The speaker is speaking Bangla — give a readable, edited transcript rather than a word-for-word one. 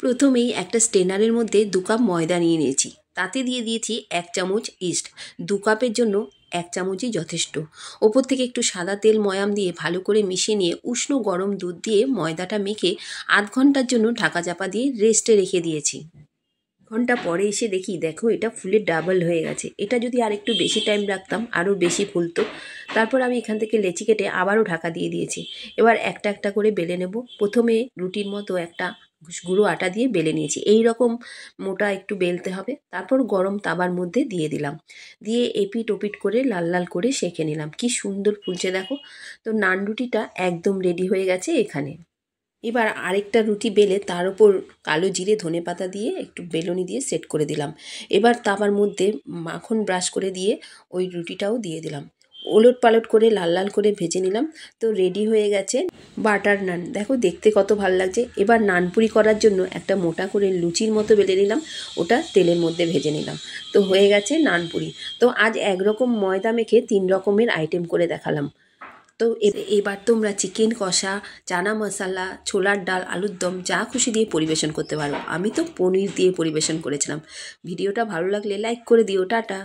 প্রথমেই একটা স্টেনারের মধ্যে 2 কাপ ময়দা নিয়ে নিয়েছি, তাতে দিয়ে দিয়েছি 1 চামচ ইস্ট। 2 কাপের জন্য 1 চামচই যথেষ্ট। ওপর থেকে একটু সাদা তেল ময়াম দিয়ে ভালো করে মিশিয়ে নিয়ে উষ্ণ গরম দুধ দিয়ে ময়দাটা মেখে আধ ঘন্টার জন্য ঢাকা চাপা দিয়ে রেস্টে রেখে দিয়েছি। ঘন্টা পরে এসে দেখি, দেখো এটা ফুলে ডাবল হয়ে গেছে। এটা যদি আর একটু বেশি টাইম রাখতাম আরও বেশি ফুলতো। তারপর আমি এখান থেকে লেচি কেটে আবারও ঢাকা দিয়ে দিয়েছি। এবার একটা একটা করে বেলে নেব। প্রথমে রুটির মতো একটা গুঁড়ো আটা দিয়ে বেলে নিয়েছি, এই রকম মোটা একটু বেলতে হবে। তারপর গরম তাবার মধ্যে দিয়ে দিলাম, দিয়ে এপিট ওপিট করে লাল লাল করে সেঁকে নিলাম। কি সুন্দর ফুলছে দেখো। তো নান রুটিটা একদম রেডি হয়ে গেছে এখানে। এবার আরেকটা রুটি বেলে তার ওপর কালো জিরে ধনেপাতা দিয়ে একটু বেলুনি দিয়ে সেট করে দিলাম। এবার তাবার মধ্যে মাখন ব্রাশ করে দিয়ে ওই রুটিটাও দিয়ে দিলাম, ওলট পালট করে লাল লাল করে ভেজে নিলাম। তো রেডি হয়ে গেছে বাটার নান। দেখো দেখতে কত ভালো লাগছে। এবার নানপুরি করার জন্য একটা মোটা করে লুচির মতো বেলে নিলাম, ওটা তেলের মধ্যে ভেজে নিলাম। তো হয়ে গেছে নানপুরি। তো আজ একরকম ময়দা মেখে 3 রকমের আইটেম করে দেখালাম। তো এবার তোমরা চিকেন কষা, চানা মশলা, ছোলার ডাল, আলুর দম যা খুশি দিয়ে পরিবেশন করতে পারো। আমি তো পনির দিয়ে পরিবেশন করেছিলাম। ভিডিওটা ভালো লাগলে লাইক করে দিও। টাটা।